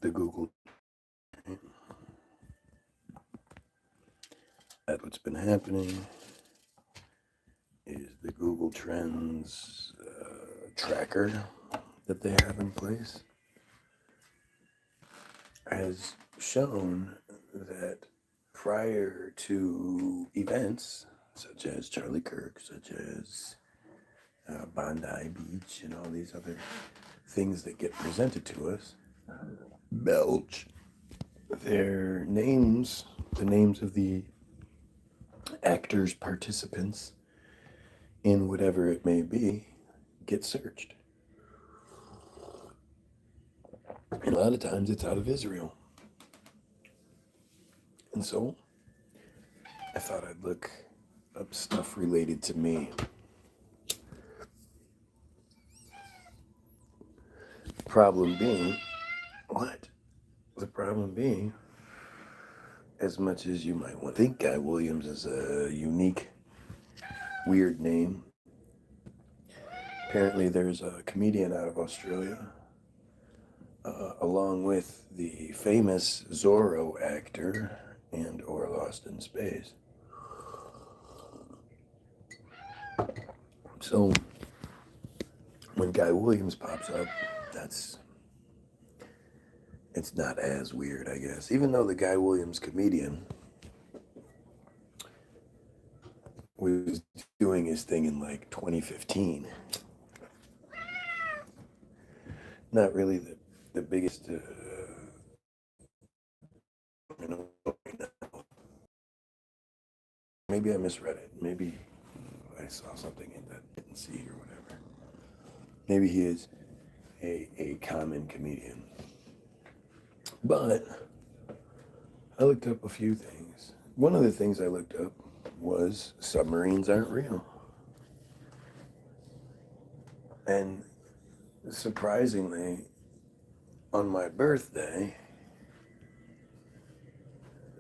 The Google, that's what's been happening, is the Google Trends tracker that they have in place has shown that prior to events such as Charlie Kirk, such as Bondi Beach, and all these other things that get presented to us, belch, their names, the names of the actors, participants in whatever it may be, get searched. And a lot of times it's out of Israel. And so I thought I'd look up stuff related to me. Problem being, what? The problem being, as much as you might want to think Guy Williams is a unique, weird name, apparently there's a comedian out of Australia, along with the famous Zorro actor and or Lost in Space. So when Guy Williams pops up, it's not as weird, I guess. Even though the Guy Williams comedian was doing his thing in like 2015. Not really the biggest, maybe I misread it. Maybe I saw something in that I didn't see or whatever. Maybe he is a common comedian. But I looked up a few things. One of the things I looked up was submarines aren't real. And surprisingly, on my birthday,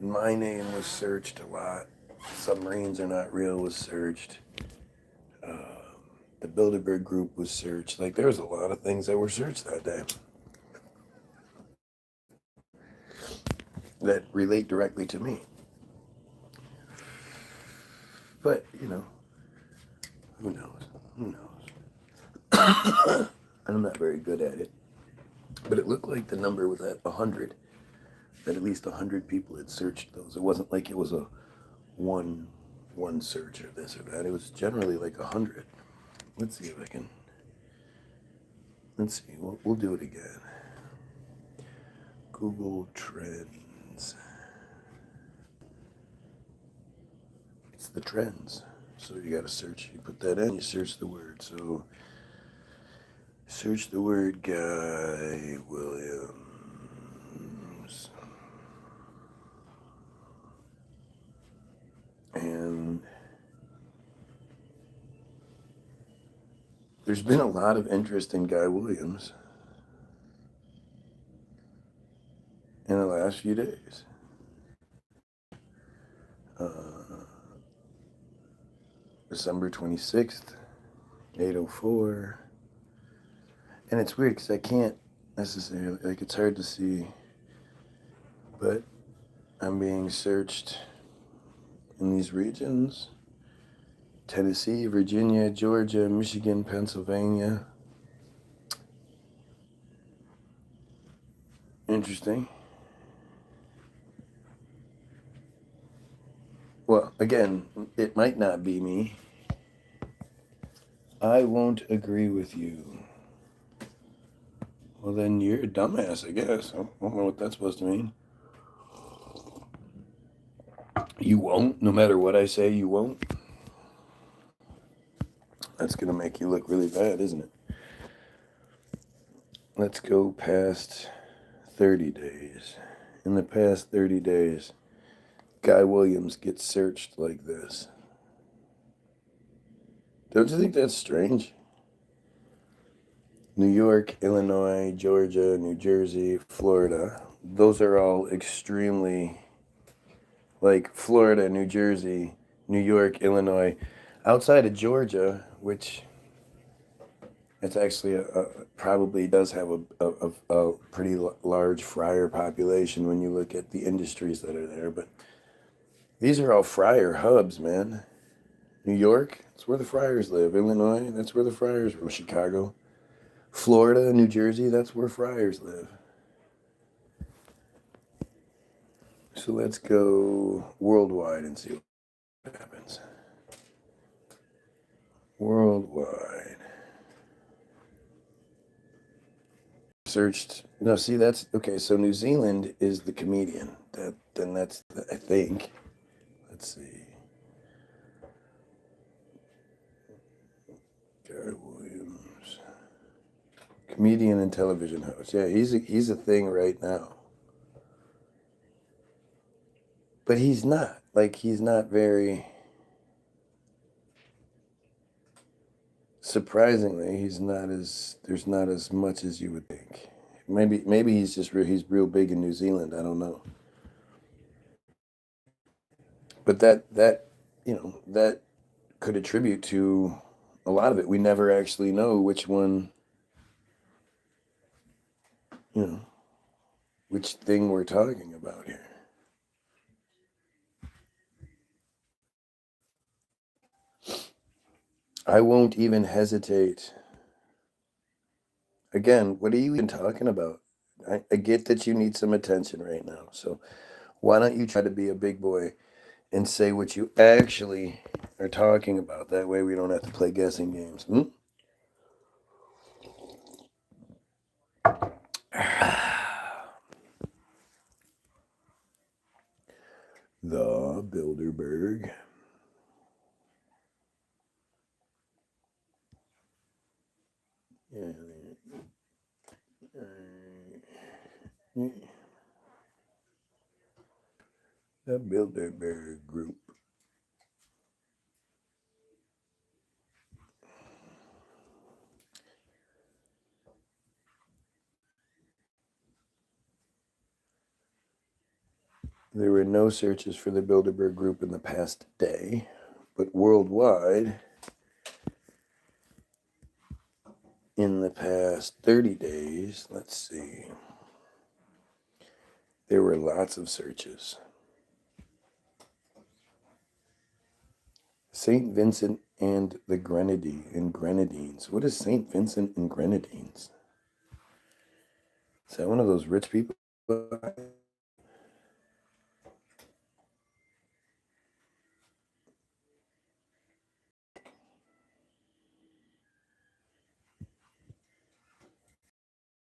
my name was searched a lot. Submarines are not real was searched. The Bilderberg group was searched. Like, there was a lot of things that were searched that day that relate directly to me. But, you know, who knows? Who knows? I'm not very good at it. But it looked like the number was at 100. That at least 100 people had searched those. It wasn't like it was a one search or this or that. It was generally like 100. Let's see if I can. Let's see. We'll do it again. Google Trends. It's the trends. So you got to search. You put that in. You search the word. So search the word Guy Williams. And there's been a lot of interest in Guy Williams in the last few days. December 26th, 8:04. And it's weird because I can't necessarily, like, it's hard to see, but I'm being searched in these regions: Tennessee, Virginia, Georgia, Michigan, Pennsylvania. Interesting. Well, again, it might not be me. I won't agree with you. Well, then you're a dumbass, I guess. I don't know what that's supposed to mean. You won't? No matter what I say, you won't? That's going to make you look really bad, isn't it? Let's go past 30 days. In the past 30 days, Guy Williams gets searched like this. Don't you think that's strange? New York, Illinois, Georgia, New Jersey, Florida. Those are all extremely, like Florida, New Jersey, New York, Illinois. Outside of Georgia, which It's actually probably does have a pretty large friar population when you look at the industries that are there. But these are all friar hubs, man. New York, that's where the friars live. Illinois, that's where the friars live. Chicago, Florida, New Jersey, that's where friars live. So let's go worldwide and see what happens. Worldwide. Searched. No, see, that's okay. So New Zealand is the comedian. Then that's I think. Let's see. Guy Williams, comedian and television host. Yeah, he's a thing right now. But he's not like he's not very. Surprisingly, he's not as there's not as much as you would think. Maybe he's just he's real big in New Zealand. I don't know. But that that could attribute to a lot of it. We never actually know which one, you know, which thing we're talking about here. I won't even hesitate. Again, what are you even talking about? I get that you need some attention right now. So why don't you try to be a big boy and say what you actually are talking about? That way we don't have to play guessing games. Hmm? The Bilderberg. Yeah. The Bilderberg Group. There were no searches for the Bilderberg Group in the past day, but worldwide, in the past 30 days, let's see, there were lots of searches. St. Vincent and the Grenadines. What is St. Vincent and Grenadines? Is that one of those rich people?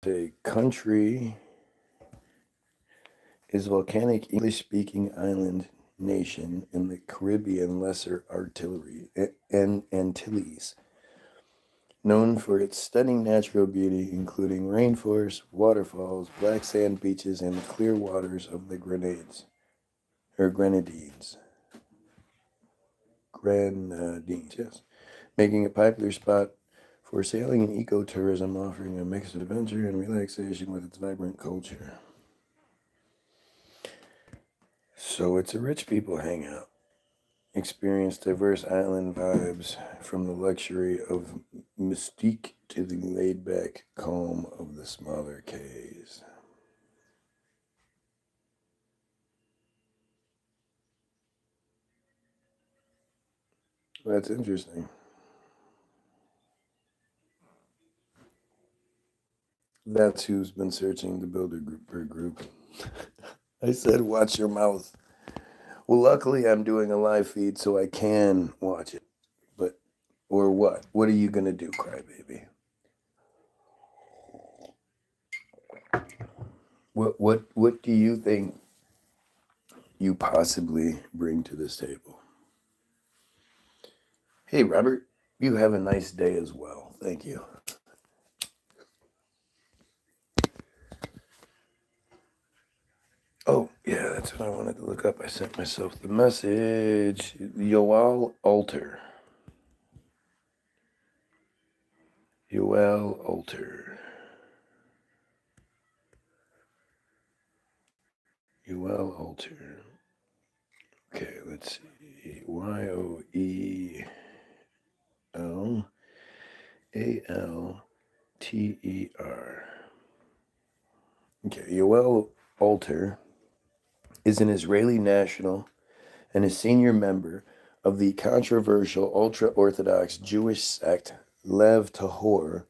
A country is volcanic English-speaking island nation in the Caribbean Lesser Antilles, known for its stunning natural beauty, including rainforests, waterfalls, black sand beaches, and the clear waters of the Grenadines. Grenadines, yes, making a popular spot for sailing and ecotourism, offering a mix of adventure and relaxation with its vibrant culture. So it's a rich people hangout. Experience diverse island vibes from the luxury of mystique to the laid back calm of the smaller cays. That's interesting. That's who's been searching the Bilderberg Group. I said, watch your mouth. Well, luckily, I'm doing a live feed so I can watch it. But, or what? What are you going to do, crybaby? What do you think you possibly bring to this table? Hey, Robert, you have a nice day as well. Thank you. Oh, yeah, that's what I wanted to look up. I sent myself the message. Yoel Alter. Yoel Alter. Yoel Alter. Okay, let's see. YOEL Alter. Okay, Yoel Alter is an Israeli national and a senior member of the controversial ultra-Orthodox Jewish sect Lev Tahor,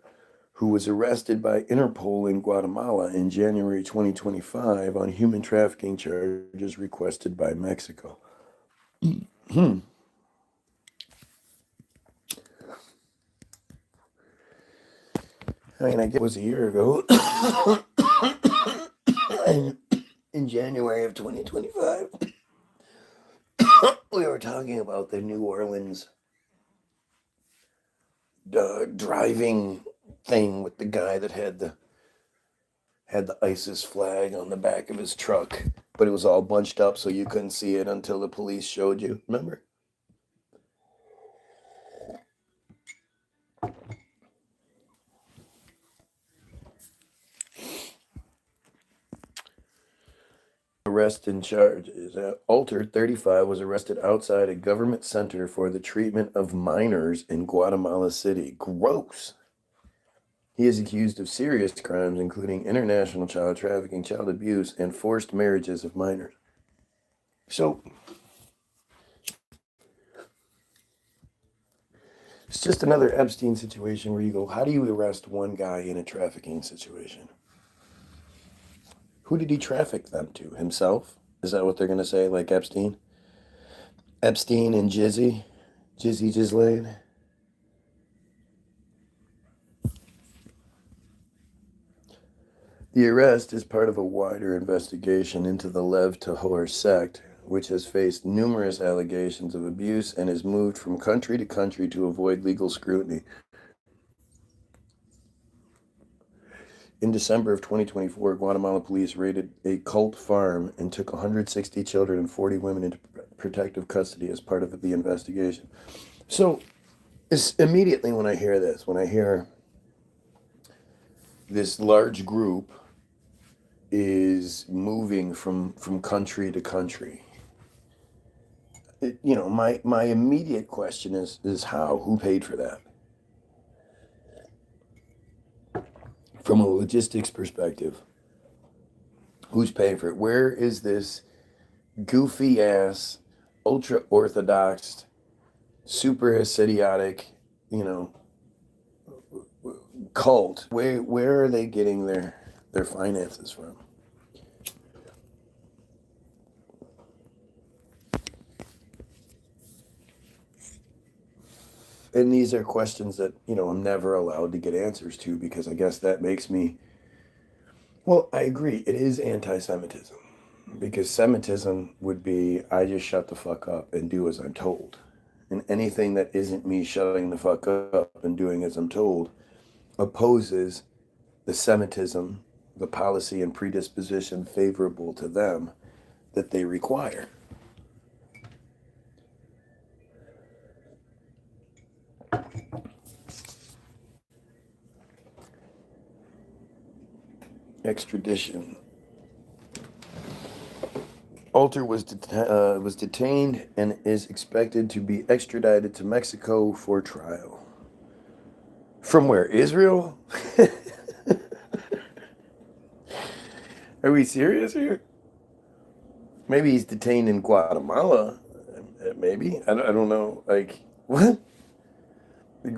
who was arrested by Interpol in Guatemala in January 2025 on human trafficking charges requested by Mexico. I mean, I guess it was a year ago. In January of 2025, we were talking about the New Orleans driving thing with the guy that had the ISIS flag on the back of his truck, but it was all bunched up so you couldn't see it until the police showed you. Remember? Arrest and charges. Alter, 35, was arrested outside a government center for the treatment of minors in Guatemala City. Gross. He is accused of serious crimes, including international child trafficking, child abuse, and forced marriages of minors. So, it's just another Epstein situation where you go, how do you arrest one guy in a trafficking situation? Who did he traffic them to? Himself? Is that what they're going to say, like Epstein? Epstein and Jizzy? Jizzy Ghislaine? The arrest is part of a wider investigation into the Lev Tahor sect, which has faced numerous allegations of abuse and has moved from country to country to avoid legal scrutiny. In December of 2024, Guatemala police raided a cult farm and took 160 children and 40 women into protective custody as part of the investigation. So, immediately when I hear this, when I hear this large group is moving from country to country, my immediate question is how? Who paid for that? From a logistics perspective, who's paying for it? Where is this goofy ass, ultra orthodox, super Hasidic, cult? Where are they getting their finances from? And these are questions that, I'm never allowed to get answers to, because I guess that makes me, well, I agree, it is anti-Semitism. Because Semitism would be, I just shut the fuck up and do as I'm told. And anything that isn't me shutting the fuck up and doing as I'm told opposes the Semitism, the policy and predisposition favorable to them that they require. Extradition. Alter was detained and is expected to be extradited to Mexico for trial. From where? Israel? Are we serious here? Maybe he's detained in Guatemala. Maybe. I don't know. Like, what? The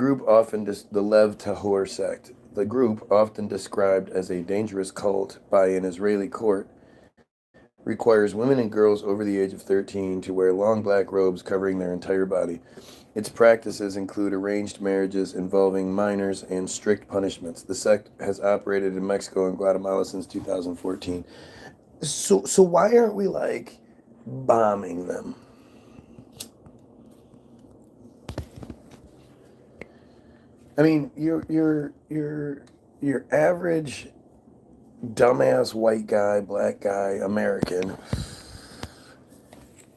Lev Tahor sect, the group, often described as a dangerous cult by an Israeli court, requires women and girls over the age of 13 to wear long black robes covering their entire body. Its practices include arranged marriages involving minors and strict punishments. The sect has operated in Mexico and Guatemala since 2014. So why aren't we bombing them? I mean, your average dumbass white guy, black guy, American,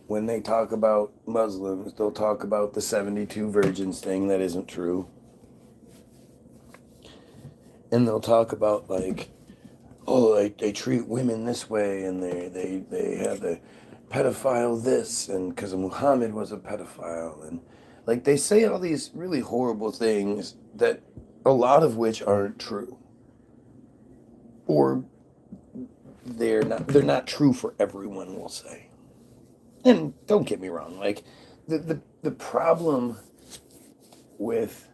when they talk about Muslims, they'll talk about the 72 virgins thing that isn't true. And they'll talk about they treat women this way, and they have the pedophile this, and because Muhammad was a pedophile, and they say all these really horrible things that a lot of which aren't true, or they're not true for everyone, we'll say. And don't get me wrong, like the problem with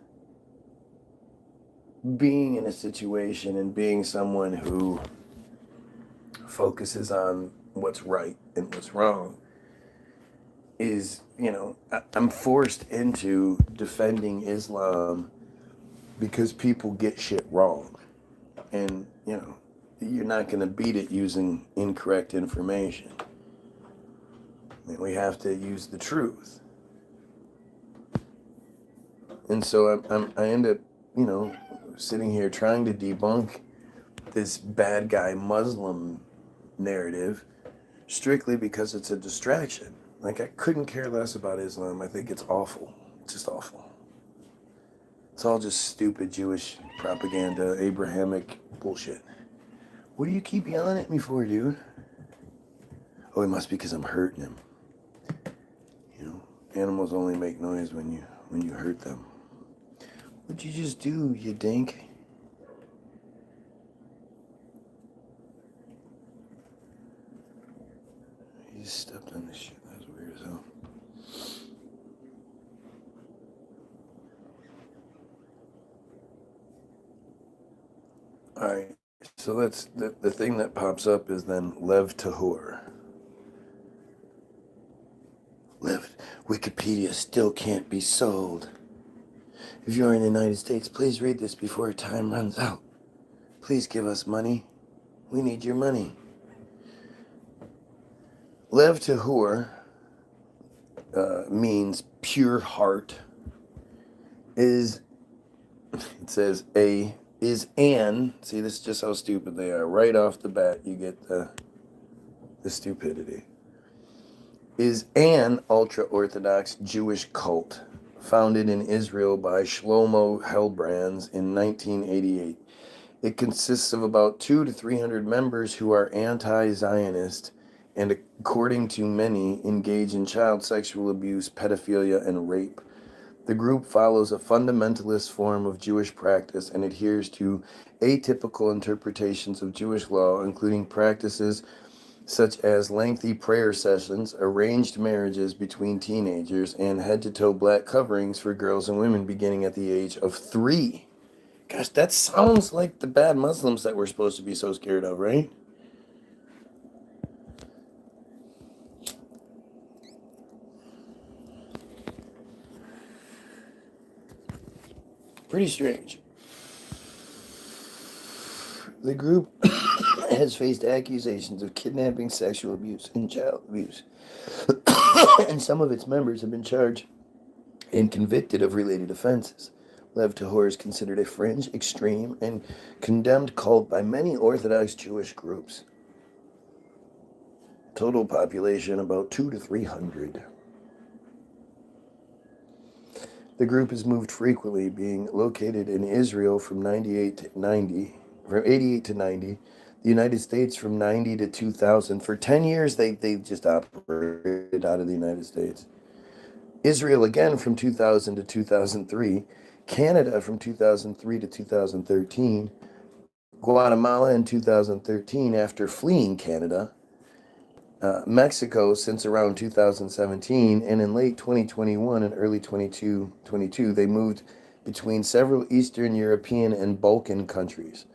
being in a situation and being someone who focuses on what's right and what's wrong is, I'm forced into defending Islam because people get shit wrong. And, you're not going to beat it using incorrect information. We have to use the truth. And so I end up, sitting here trying to debunk this bad guy Muslim narrative strictly because it's a distraction. Like, I couldn't care less about Islam. I think it's awful. It's just awful. It's all just stupid Jewish propaganda, Abrahamic bullshit. What do you keep yelling at me for, dude? Oh, it must be because I'm hurting him. Animals only make noise when you hurt them. What'd you just do, you dink? You just stepped on this shit. That was weird as hell. Alright, so that's the thing that pops up is then Lev Tahor. Lev, Wikipedia still can't be sold. If you're in the United States, please read this before time runs out. Please give us money. We need your money. Lev Tahor means pure heart. It says is an, see, this is just how stupid they are. Right off the bat, you get the stupidity. Is an ultra-Orthodox Jewish cult founded in Israel by Shlomo Helbrands in 1988. It consists of about 200 to 300 members who are anti-Zionist and, according to many, engage in child sexual abuse, pedophilia, and rape. The group follows a fundamentalist form of Jewish practice and adheres to atypical interpretations of Jewish law, including practices such as lengthy prayer sessions, arranged marriages between teenagers, and head-to-toe black coverings for girls and women beginning at the age of 3. Gosh, that sounds like the bad Muslims that we're supposed to be so scared of, right? Pretty strange. The group has faced accusations of kidnapping, sexual abuse, and child abuse. And some of its members have been charged and convicted of related offenses. Lev Tahor is considered a fringe, extreme, and condemned cult by many Orthodox Jewish groups. Total population about 200 to 300. The group has moved frequently, being located in Israel from 88 to 90, the United States from 90 to 2000. For 10 years, they just operated out of the United States. Israel again from 2000 to 2003, Canada from 2003 to 2013, Guatemala in 2013 after fleeing Canada, Mexico since around 2017, and in late 2021 and early 2022, they moved between several Eastern European and Balkan countries.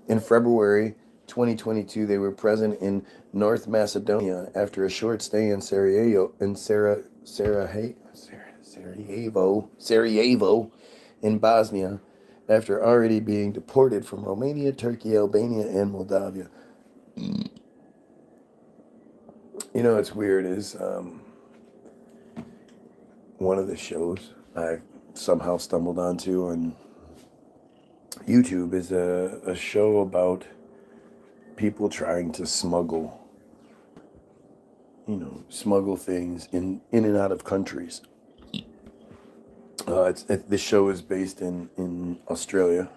In February 2022, they were present in North Macedonia after a short stay in Sarajevo, in Bosnia, after already being deported from Romania, Turkey, Albania, and Moldavia. What's weird is one of the shows I somehow stumbled onto on YouTube is a show about people trying to smuggle things in and out of countries. This show is based in Australia,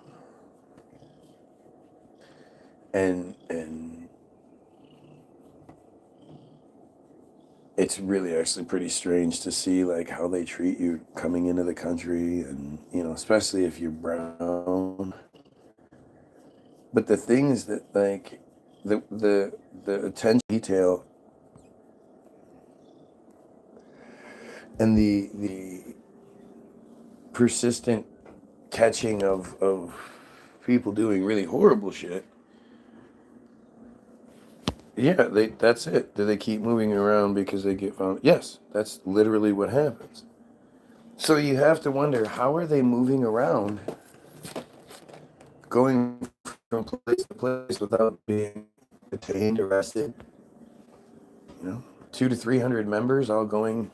and it's really actually pretty strange to see like how they treat you coming into the country, and especially if you're brown. But the things that like the attention to detail and the persistent catching of people doing really horrible shit. Yeah, that's it. Do they keep moving around because they get found? Yes, that's literally what happens. So you have to wonder, how are they moving around, going from place to place without being detained, arrested? 200 to 300 members all going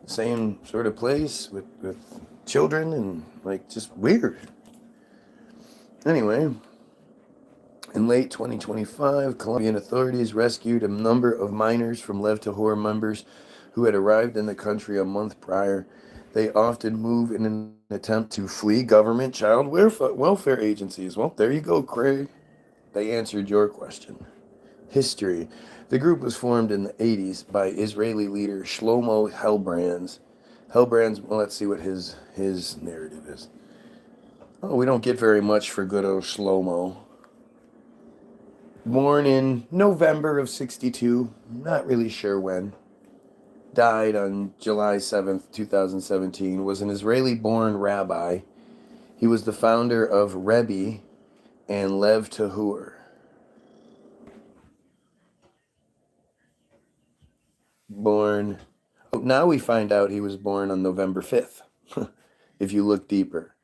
the same sort of place with children, and like just weird. Anyway, in late 2025, Colombian authorities rescued a number of minors from Lev Tahor members who had arrived in the country a month prior. They often move in an attempt to flee government child welfare agencies. Well, there you go, Craig. They answered your question. History. The group was formed in the 80s by Israeli leader Shlomo Hellbrands. Well, let's see what his narrative is. Oh, we don't get very much for good old Shlomo. Born in November of 62, not really sure when. Died on July 7th, 2017, was an Israeli-born rabbi. He was the founder of Rebbe and Lev Tahor. Born... Oh, now we find out he was born on November 5th, if you look deeper.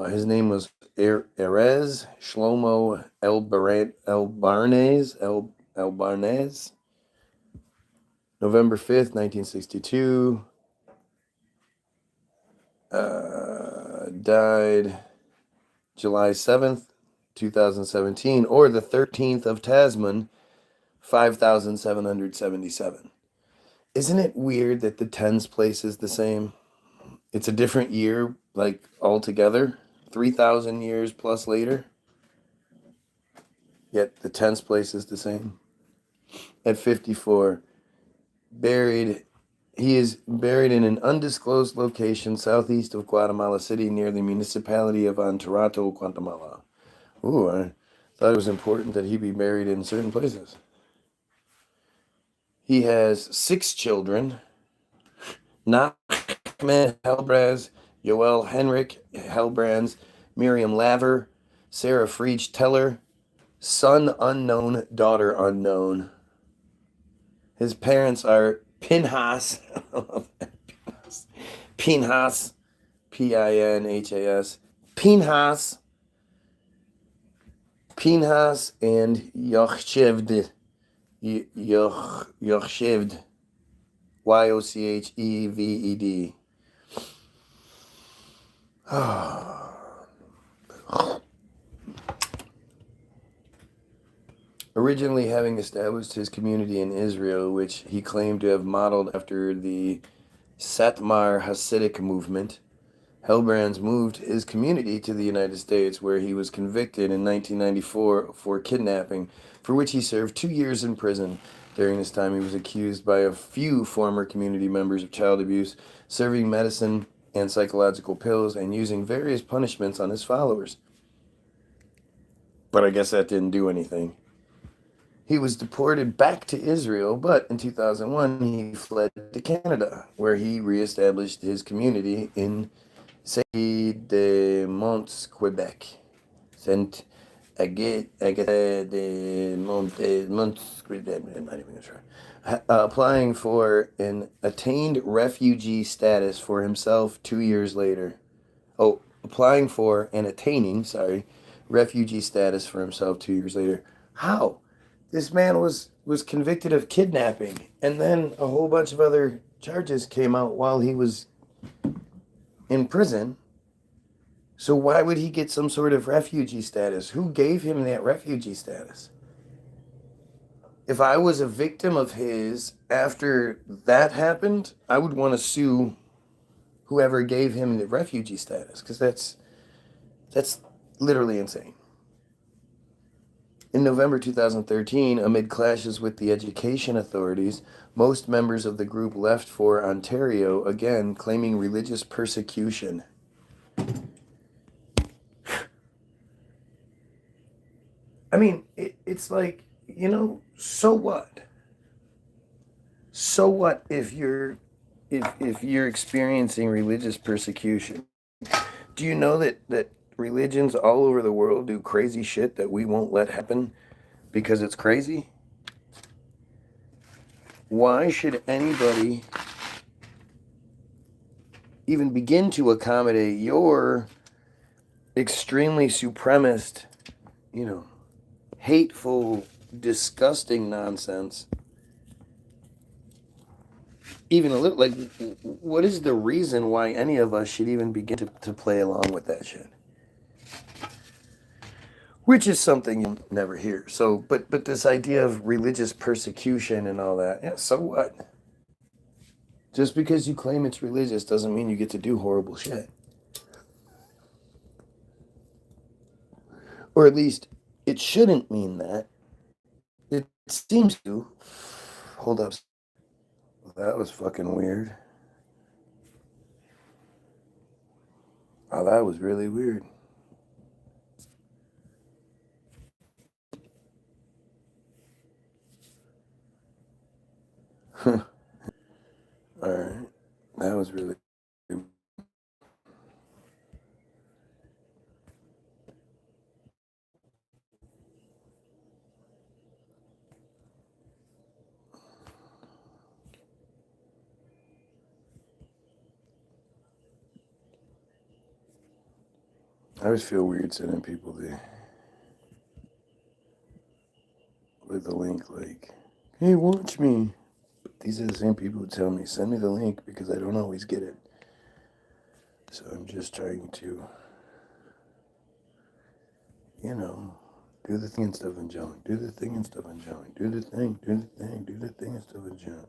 His name was Erez Shlomo Elbarnez. November 5th, 1962. Died July 7th, 2017, or the 13th of Tasman, 5777. Isn't it weird that the tens place is the same? It's a different year, like altogether, 3,000 years plus later. Yet the tens place is the same. At 54, he is buried in an undisclosed location southeast of Guatemala City near the municipality of Antarato, Guatemala. Ooh, I thought it was important that he be buried in certain places. He has 6 children. Nachman Hellbrands, Yoel Henrik Hellbrands, Miriam Laver, Sarah Friedge Teller, son unknown, daughter unknown. His parents are Pinhas, Pinhas, Pinhas, Pinhas, and Yocheved, Yocheved, Yocheved. Originally having established his community in Israel, which he claimed to have modeled after the Satmar Hasidic movement, Hellbrands moved his community to the United States, where he was convicted in 1994 for kidnapping, for which he served 2 years in prison. During this time, he was accused by a few former community members of child abuse, serving medicine and psychological pills, and using various punishments on his followers. But I guess that didn't do anything. He was deported back to Israel, but in 2001, he fled to Canada, where he reestablished his community in Saint-de-Monts, Quebec. Saint-Agathe-de-Monts, Quebec. I'm not even going to try. Applying for an attained refugee status for himself 2 years later. Oh, applying for and attaining, refugee status for himself 2 years later. How? This man was convicted of kidnapping, and then a whole bunch of other charges came out while he was in prison. So why would he get some sort of refugee status? Who gave him that refugee status? If I was a victim of his after that happened, I would want to sue whoever gave him the refugee status, because that's literally insane. In November 2013, amid clashes with the education authorities, most members of the group left for Ontario, again claiming religious persecution. I mean, it's like, so what? So what if you're experiencing religious persecution? Do you know that religions all over the world do crazy shit that we won't let happen because it's crazy? Why should anybody even begin to accommodate your extremely supremacist, you know, hateful, disgusting nonsense? Even a little, like, what is the reason why any of us should even begin to play along with that shit? Which is something you'll never hear. So, but this idea of religious persecution and all that, yeah, so what? Just because you claim it's religious doesn't mean you get to do horrible shit. Or at least it shouldn't mean that. It seems to. Hold up. That was fucking weird. Oh, that was really weird. All right. That was really. I always feel weird sending people with the link, like, hey, watch me. But these are the same people who tell me, send me the link because I don't always get it. So I'm just trying to, do the thing and stuff and join. Do the thing and stuff and join. Do the thing, do the thing, do the thing and stuff and join.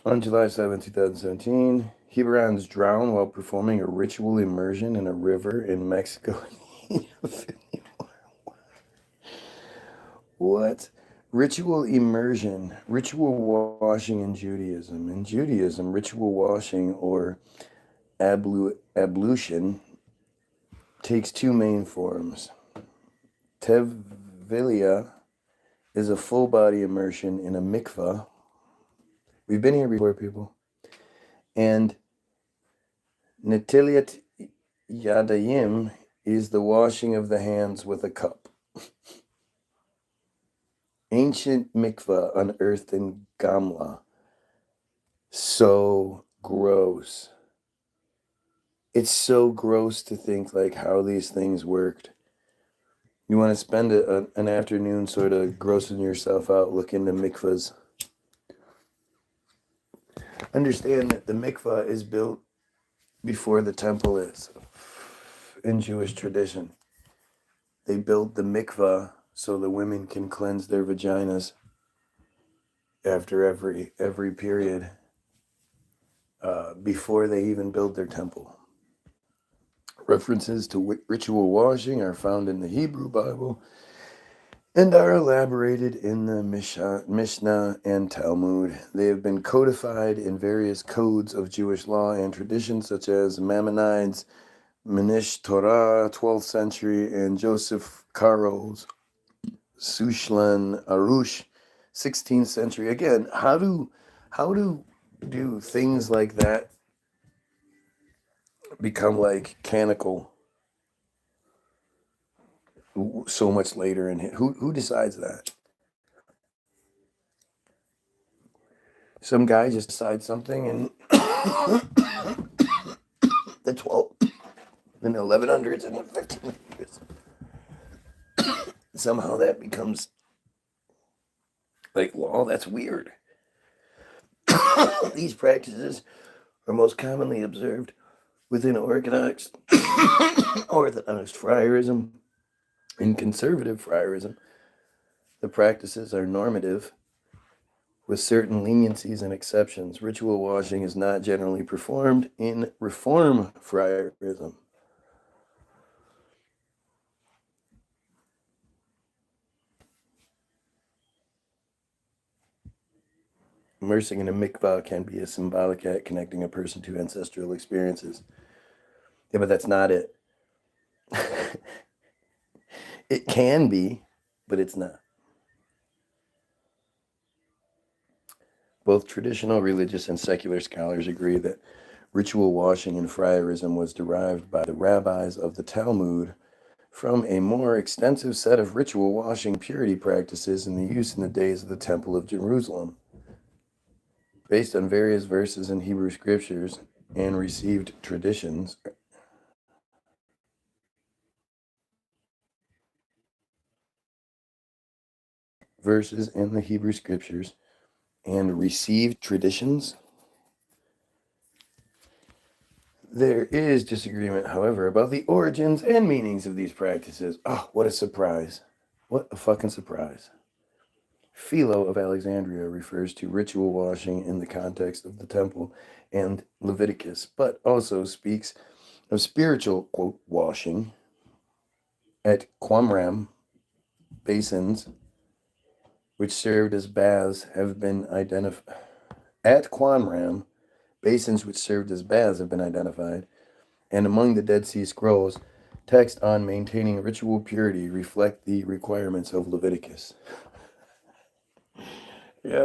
On July 7, 2017, Hebrons drowned while performing a ritual immersion in a river in Mexico. What? Ritual immersion, ritual washing in Judaism. In Judaism, ritual washing or ablution takes two main forms. Teviliya is a full body immersion in a mikvah. We've been here before, people. And Netilat Yadayim is the washing of the hands with a cup. Ancient mikvah unearthed in Gamla. So gross. It's so gross to think like how these things worked. You want to spend an afternoon sort of grossing yourself out looking into mikvahs. Understand that the mikvah is built before the temple is. In Jewish tradition, they built the mikvah so the women can cleanse their vaginas after every period before they even build their temple. References to ritual washing are found in the Hebrew Bible and are elaborated in the Mishnah and Talmud. They have been codified in various codes of Jewish law and tradition, such as Maimonides, Manish Torah, 12th century, and Joseph Caro's Sushlan Arush, 16th century. Again, how do things like that become like canonical so much later? And who decides that? Some guy just decides something, and the 12 in the 1100s and the 1500s. Somehow that becomes like law. That's weird. These practices are most commonly observed within Orthodox friarism and conservative friarism. The practices are normative with certain leniencies and exceptions. Ritual washing is not generally performed in Reform friarism. Immersing in a mikvah can be a symbolic act connecting a person to ancestral experiences. Yeah, but that's not it. It can be, but it's not. Both traditional religious and secular scholars agree that ritual washing in friarism was derived by the rabbis of the Talmud from a more extensive set of ritual washing purity practices in the use in the days of the Temple of Jerusalem. Based on various verses in Hebrew scriptures and received traditions, verses in the Hebrew scriptures and received traditions. There is disagreement, however, about the origins and meanings of these practices. Oh, what a surprise. What a fucking surprise. Philo of Alexandria refers to ritual washing in the context of the temple and Leviticus, but also speaks of spiritual, quote, washing at Qumran basins, which served as baths, have been identified. At Qumran, basins which served as baths have been identified, and among the Dead Sea Scrolls, text on maintaining ritual purity reflect the requirements of Leviticus. Yeah,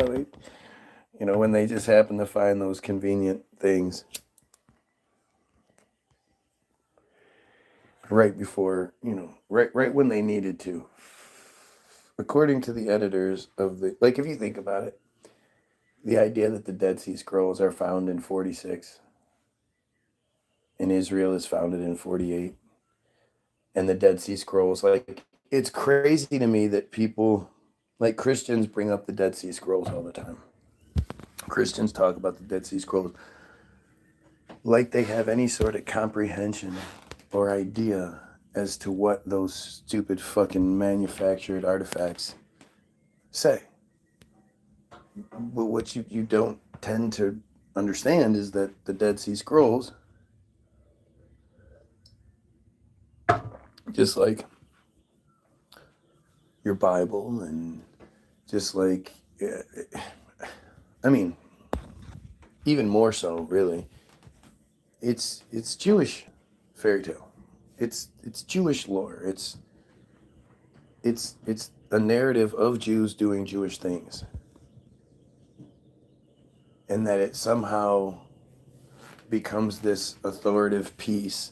when they just happen to find those convenient things right before, right when they needed to. According to the editors of like, if you think about it, the idea that the Dead Sea Scrolls are found in 46 and Israel is founded in 48, and the Dead Sea Scrolls, like, it's crazy to me that people, like Christians, bring up the Dead Sea Scrolls all the time. Christians talk about the Dead Sea Scrolls like they have any sort of comprehension or idea as to what those stupid fucking manufactured artifacts say. But what you don't tend to understand is that the Dead Sea Scrolls, just like your Bible and just like, I mean, even more so, really, it's Jewish fairy tale. It's Jewish lore. It's a narrative of Jews doing Jewish things, and that it somehow becomes this authoritative piece.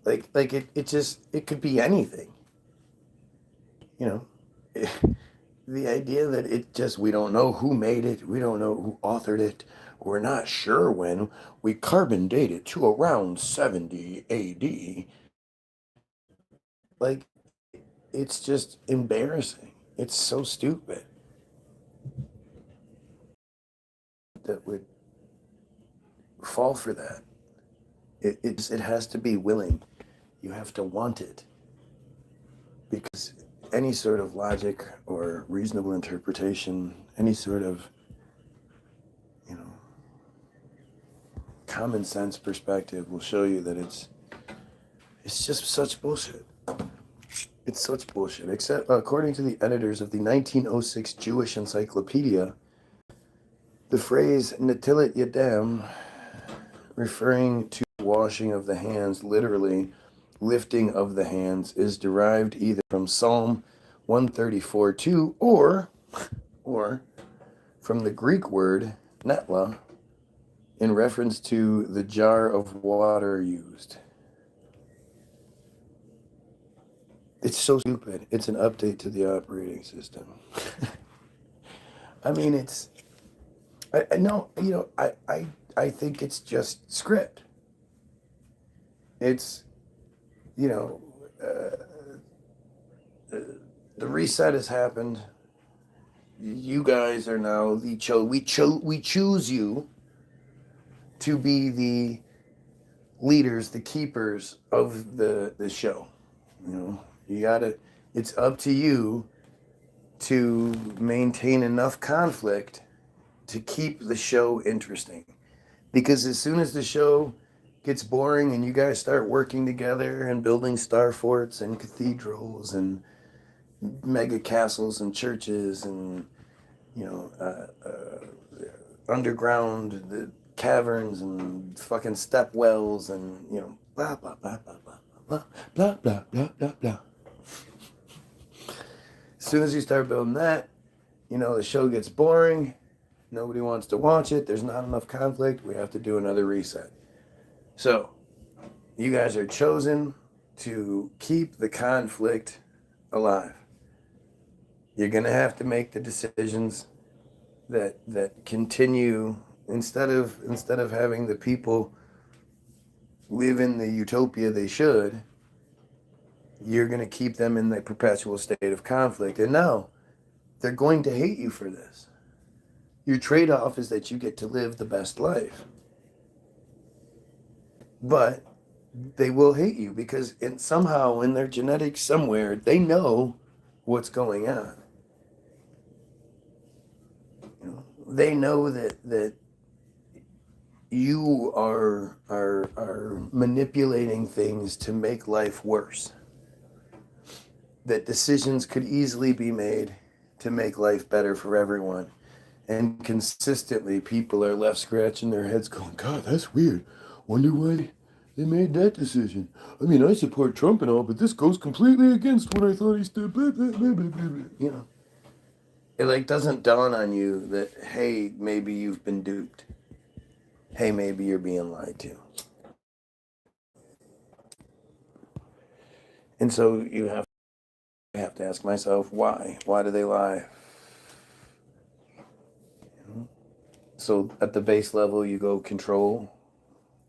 Like it could be anything, you know. The idea that we don't know who made it, we don't know who authored it, we're not sure when, we carbon date it to around 70 AD. Like, it's just embarrassing. It's so stupid that would fall for that. It has to be willing. You have to want it. Because any sort of logic or reasonable interpretation, any sort of, common sense perspective will show you that it's just such bullshit. It's such bullshit. Except, according to the editors of the 1906 Jewish Encyclopedia, the phrase "netilat yadam," referring to washing of the hands, literally lifting of the hands, is derived either from Psalm 134:2 or from the Greek word netla, in reference to the jar of water used. It's so stupid. It's an update to the operating system. I mean, I think it's just script. It's you know, the reset has happened. You guys are now we choose you to be the leaders, the keepers of the show. You know, you gotta. It's up to you to maintain enough conflict to keep the show interesting. Because as soon as the show gets boring and you guys start working together and building star forts and cathedrals and mega castles and churches and you know underground the caverns and fucking step wells and you know blah blah blah blah blah blah blah blah blah blah blah. As soon as you start building that, you know the show gets boring. Nobody wants to watch it. There's not enough conflict. We have to do another reset. So, you guys are chosen to keep the conflict alive. You're going to have to make the decisions that continue instead of having the people live in the utopia they should. You're going to keep them in the perpetual state of conflict. And now they're going to hate you for this. Your trade-off is that you get to live the best life. But they will hate you because somehow in their genetics somewhere, they know what's going on. You know, they know that you are manipulating things to make life worse. That decisions could easily be made to make life better for everyone. And consistently, people are left scratching their heads going, God, that's weird. Wonder why they made that decision. I mean, I support Trump and all, but this goes completely against what I thought he stood. Blah, blah, blah, blah, blah. You know, it like doesn't dawn on you that, hey, maybe you've been duped. Hey, maybe you're being lied to. And so I have to ask myself, why? Why do they lie? So at the base level, you go control,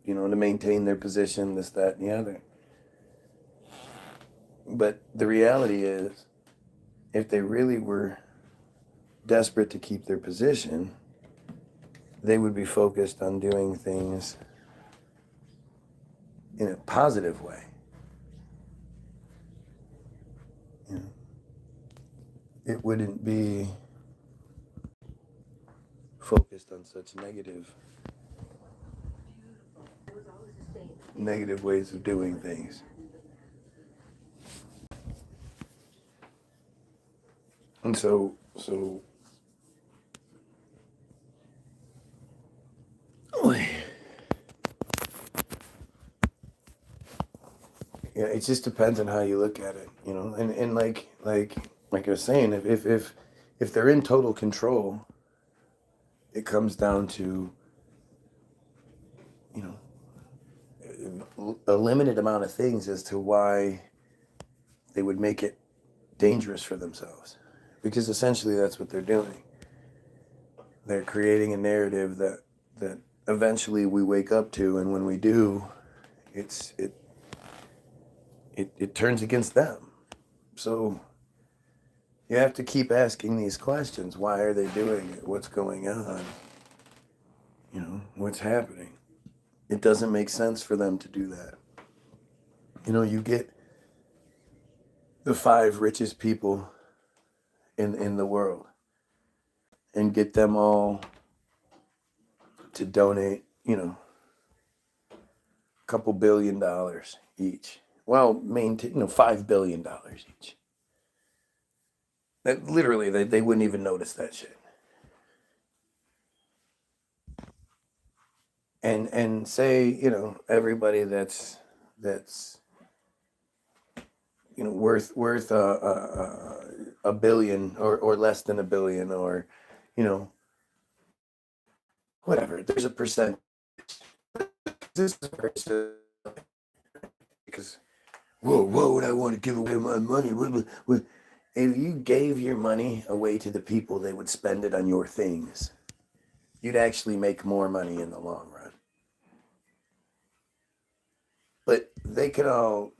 you know, to maintain their position, this, that, and the other. But the reality is, if they really were desperate to keep their position, they would be focused on doing things in a positive way. You know, it wouldn't be focused on such negative ways of doing things. And so yeah, it just depends on how you look at it, you know. And like I was saying, if they're in total control, it comes down to, you know, a limited amount of things as to why they would make it dangerous for themselves. Because essentially that's what they're doing. They're creating a narrative that eventually we wake up to, and when we do, it turns against them. So you have to keep asking these questions. Why are they doing it? What's going on? You know, what's happening? It doesn't make sense for them to do that. You know, you get the 5 richest people in the world and get them all to donate, you know, a couple $1 billion each. Well, maintain, you know, $5 billion each. That literally, they wouldn't even notice that shit. And say, you know, everybody that's you know worth a billion or less than a billion, or you know whatever. There's a percent. This is very silly because whoa, why would I want to give away my money? If you gave your money away to the people, they would spend it on your things. You'd actually make more money in the long run. But they could all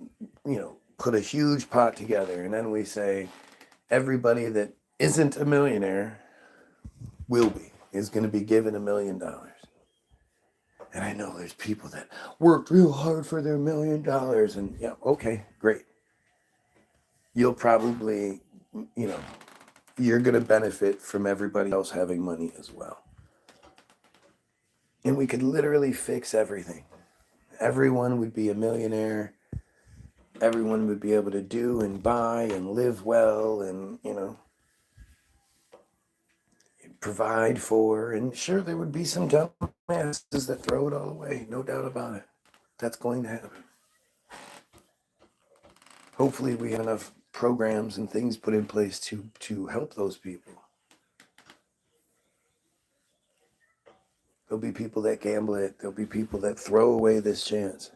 put a huge pot together, and then we say everybody that isn't a millionaire is going to be given $1 million. And I know there's people that worked real hard for their $1 million, and yeah, okay, great. You'll probably, you're going to benefit from everybody else having money as well. And we could literally fix everything. Everyone would be a millionaire. Everyone would be able to do and buy and live well and, provide for. And sure, there would be some dumbasses that throw it all away. No doubt about it. That's going to happen. Hopefully we have enough programs and things put in place to help those people. There'll be people that gamble it. There'll be people that throw away this chance.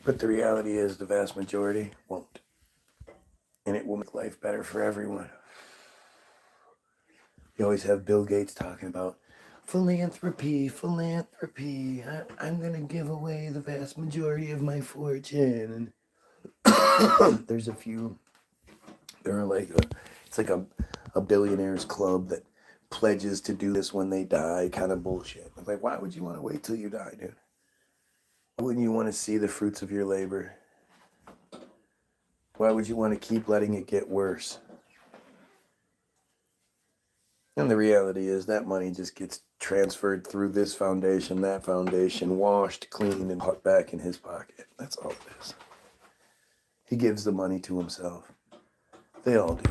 But the reality is the vast majority won't. And it will make life better for everyone. You always have Bill Gates talking about philanthropy. I'm going to give away the vast majority of my fortune. And there's a few, there are it's like a billionaires club that pledges to do this when they die, kind of bullshit. I'm like, why would you want to wait till you die, dude? Wouldn't you want to see the fruits of your labor? Why would you want to keep letting it get worse? And the reality is that money just gets transferred through this foundation, that foundation, washed, cleaned, and put back in his pocket. That's all it is. He gives the money to himself. They all do.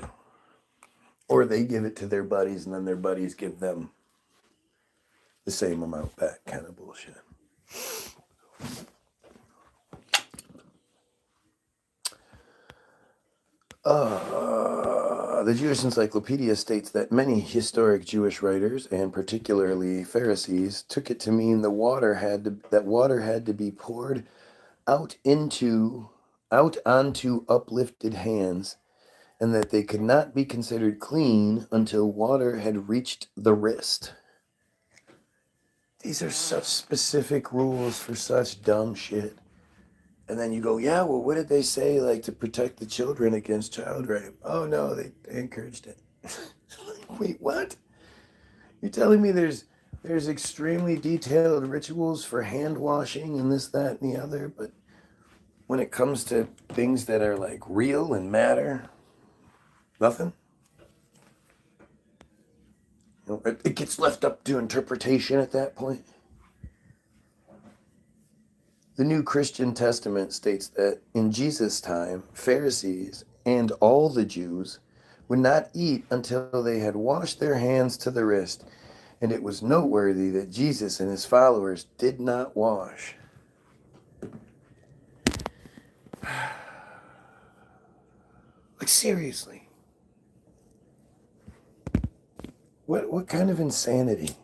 Or they give it to their buddies, and then their buddies give them the same amount back, kind of bullshit. The Jewish Encyclopedia states that many historic Jewish writers, and particularly Pharisees, took it to mean that water had to be poured out onto uplifted hands, and that they could not be considered clean until water had reached the wrist. These are such specific rules for such dumb shit. And then you go, yeah, well, what did they say, to protect the children against child rape? Oh, no, they encouraged it. Wait, what? You're telling me there's extremely detailed rituals for hand washing and this, that, and the other, but when it comes to things that are, real and matter, nothing? It gets left up to interpretation at that point. The New Christian Testament states that in Jesus' time, Pharisees and all the Jews would not eat until they had washed their hands to the wrist, and it was noteworthy that Jesus and his followers did not wash. Seriously. What kind of insanity?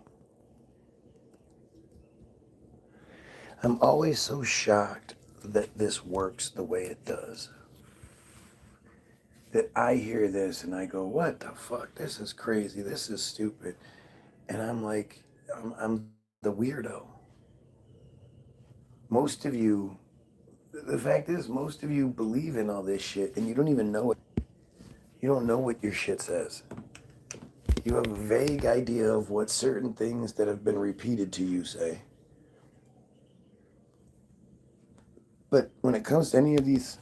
I'm always so shocked that this works the way it does. That I hear this and I go, what the fuck? This is crazy. This is stupid. And I'm like, I'm the weirdo. Most of you, the fact is, most of you believe in all this shit and you don't even know it. You don't know what your shit says. You have a vague idea of what certain things that have been repeated to you say. But when it comes to any of these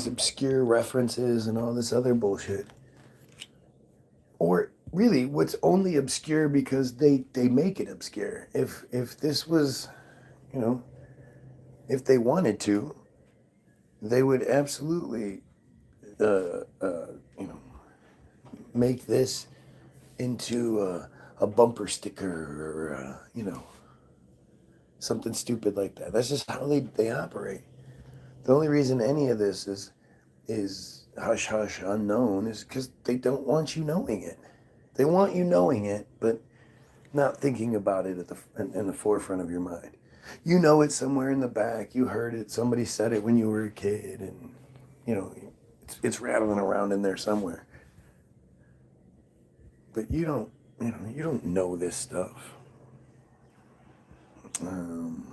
obscure references and all this other bullshit, or really what's only obscure because they make it obscure. If this was, if they wanted to, they would absolutely, make this into a bumper sticker or, something stupid like that. That's just how they operate. The only reason any of this is hush hush unknown is because they don't want you knowing it. They want you knowing it, but not thinking about it in the forefront of your mind. You know it somewhere in the back. You heard it. Somebody said it when you were a kid, and it's rattling around in there somewhere. But you don't know this stuff. Um,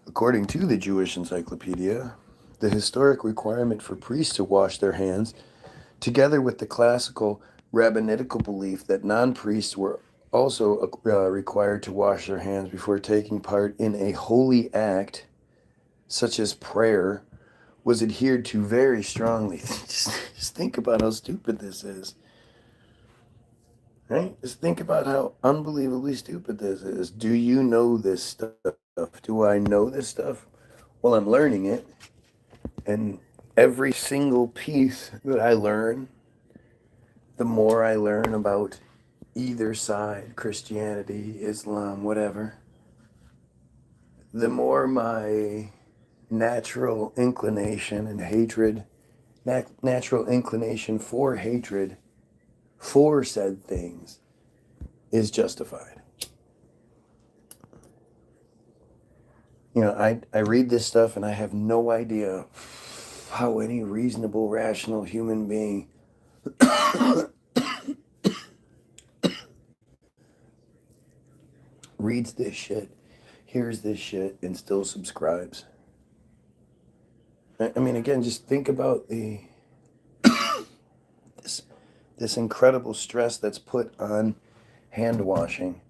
According to the Jewish Encyclopedia, the historic requirement for priests to wash their hands, together with the classical rabbinical belief that non-priests were also required to wash their hands before taking part in a holy act, such as prayer, was adhered to very strongly. Just think about how stupid this is. Right? Just think about how unbelievably stupid this is. Do you know this stuff? Do I know this stuff? Well, I'm learning it. And every single piece that I learn, the more I learn about either side, Christianity, Islam, whatever, the more my natural inclination and hatred, natural inclination for hatred for said things is justified. You know, I read this stuff and I have no idea how any reasonable, rational human being reads this shit, hears this shit, and still subscribes. I mean, again, just think about this incredible stress that's put on hand washing,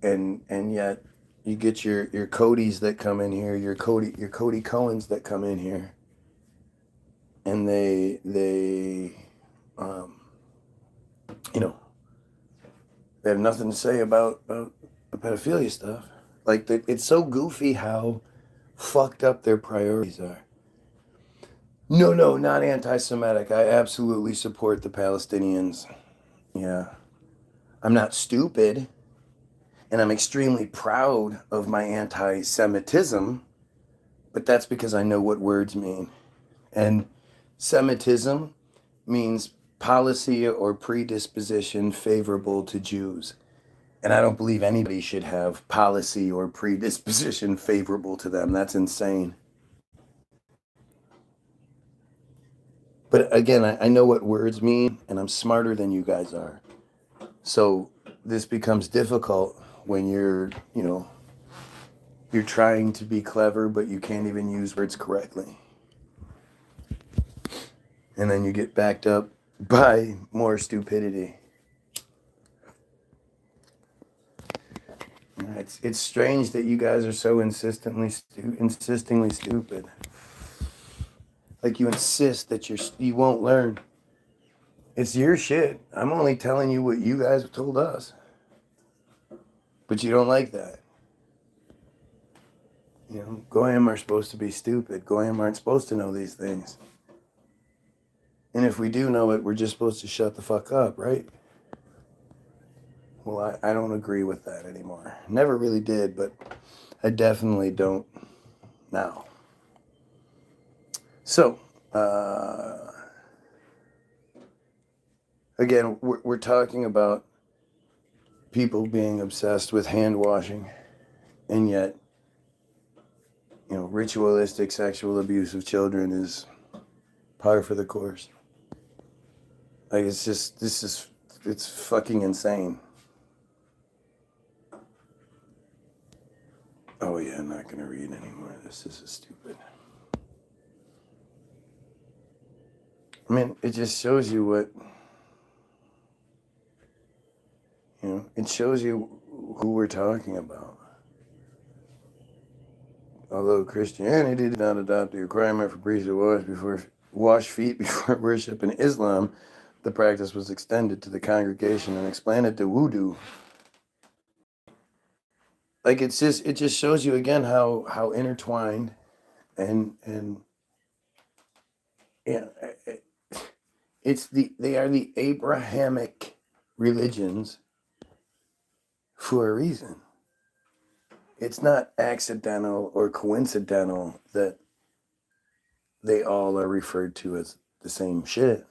and yet you get your Codys that come in here, your Cody Cohens that come in here, and they you know, they have nothing to say about the pedophilia stuff. Like, it's so goofy how fucked up their priorities are. No, not anti-Semitic. I absolutely support the Palestinians. Yeah. I'm not stupid, and I'm extremely proud of my anti-Semitism, but that's because I know what words mean. And Semitism means policy or predisposition favorable to Jews. And I don't believe anybody should have policy or predisposition favorable to them. That's insane. But again, I know what words mean, and I'm smarter than you guys are. So this becomes difficult when you're trying to be clever, but you can't even use words correctly. And then you get backed up by more stupidity. It's strange that you guys are so insistingly stupid. Like, you insist that you won't learn. It's your shit. I'm only telling you what you guys have told us. But you don't like that. You know, Goyim are supposed to be stupid. Goyim aren't supposed to know these things. And if we do know it, we're just supposed to shut the fuck up, right? Well, I don't agree with that anymore. Never really did, but I definitely don't now. So, again, we're talking about people being obsessed with hand washing, and yet, ritualistic sexual abuse of children is par for the course. Like, it's fucking insane. Oh yeah, I'm not gonna read anymore. This is stupid. I mean, it just shows you what, it shows you who we're talking about. Although Christianity did not adopt the requirement for priests to wash feet before worship in Islam, the practice was extended to the congregation and expanded to wudu. Like, it just shows you again how intertwined and yeah, they are the Abrahamic religions for a reason. It's not accidental or coincidental that they all are referred to as the same shit.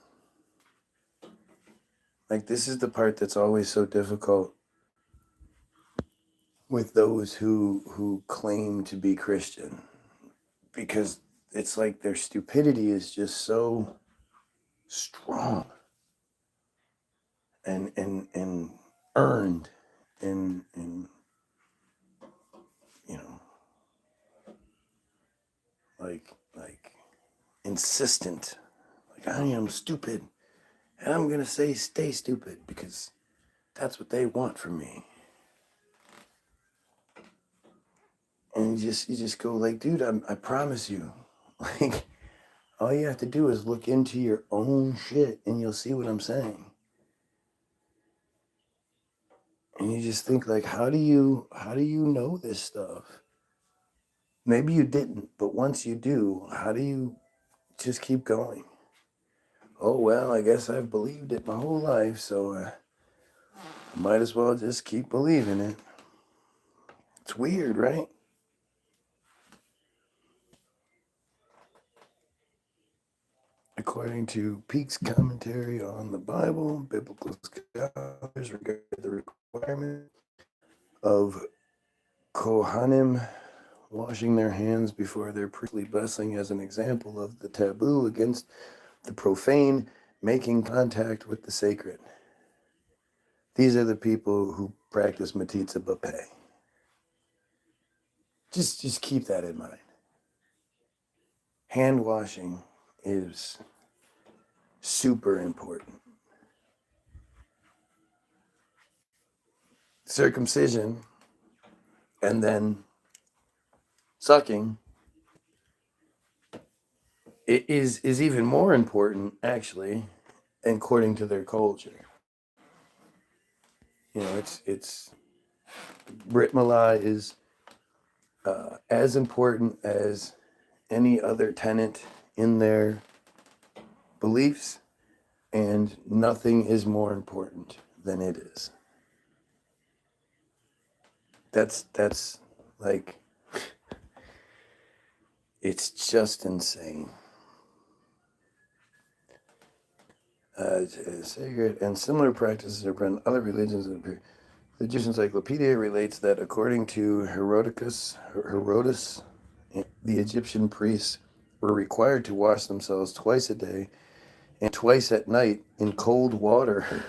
Like, this is the part that's always so difficult with those who claim to be Christian. because it's like their stupidity is just so strong and earned and you know, like insistent. Like, I am stupid and I'm gonna say stay stupid because that's what they want from me. And you just go like, dude, I promise you, like, all you have to do is look into your own shit and you'll see what I'm saying. And you just think like, how do you know this stuff? Maybe you didn't, but once you do, how do you just keep going? Oh, well, I guess I've believed it my whole life, so I might as well just keep believing it. It's weird, right? According to Peake's commentary on the Bible, biblical scholars regard the requirement of Kohanim washing their hands before their priestly blessing as an example of the taboo against the profane making contact with the sacred. These are the people who practice metzitzia. Just keep that in mind. Hand washing is super important. Circumcision and then sucking is even more important, actually, according to their culture. You know, it's Brit Milah is as important as any other tenet in their beliefs, and nothing is more important than it is. That's like, it's just insane. Sacred and similar practices are present in other religions. The Jewish Encyclopedia relates that according to Herodotus, the Egyptian priests were required to wash themselves twice a day and twice at night in cold water.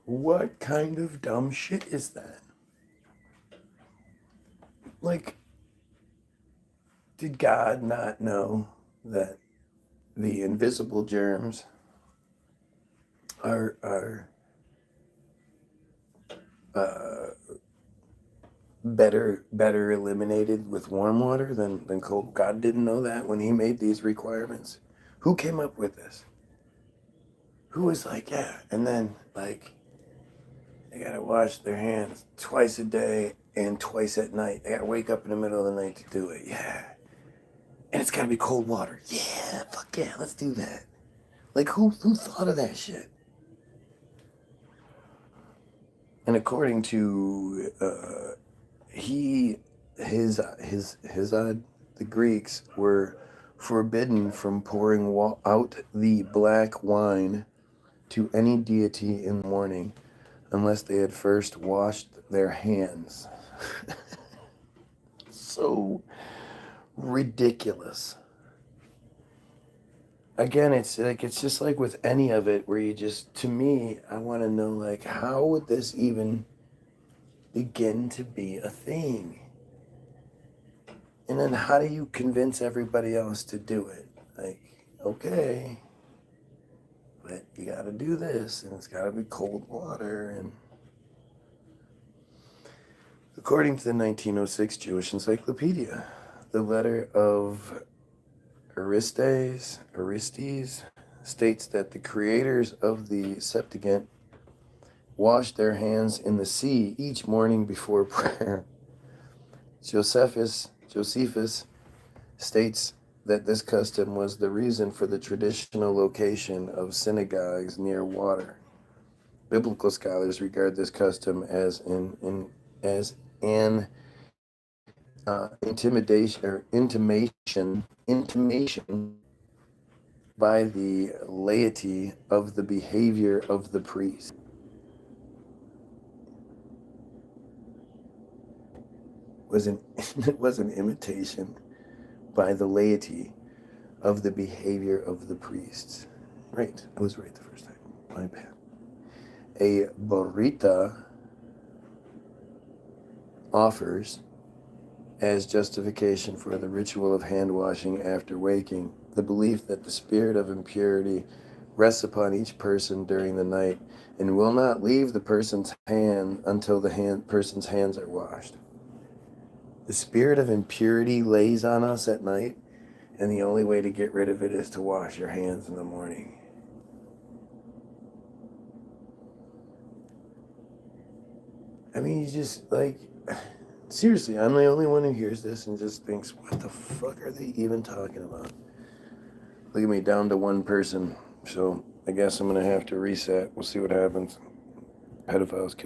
What kind of dumb shit is that? Like, did God not know that the invisible germs are better eliminated with warm water than cold? God didn't know that when he made these requirements. Who came up with this? Who was like, yeah, and then like they gotta wash their hands twice a day and twice at night. They gotta wake up in the middle of the night to do it. Yeah. And it's gotta be cold water. Yeah, fuck yeah, let's do that. Like, who thought of that shit? And according to the Greeks were forbidden from pouring out the black wine to any deity in the morning unless they had first washed their hands. So ridiculous. Again, it's just like with any of it where you just, to me, I want to know, like, how would this even begin to be a thing? And then how do you convince everybody else to do it? Like, okay, but you got to do this, and it's got to be cold water. And according to the 1906 Jewish Encyclopedia, the letter of Aristes states that the creators of the Septuagint washed their hands in the sea each morning before prayer. Josephus states that this custom was the reason for the traditional location of synagogues near water. Biblical scholars regard this custom as an intimation by the laity of the behavior of the priest. was an imitation by the laity of the behavior of the priests. Right, I was right the first time. My bad. A borita offers, as justification for the ritual of hand washing after waking, the belief that the spirit of impurity rests upon each person during the night and will not leave the person's hand until the person's hands are washed. The spirit of impurity lays on us at night, and the only way to get rid of it is to wash your hands in the morning. I mean, you just, like, seriously, I'm the only one who hears this and just thinks, what the fuck are they even talking about? Look at me, down to one person. So I guess I'm going to have to reset. We'll see what happens. Pedophiles kill.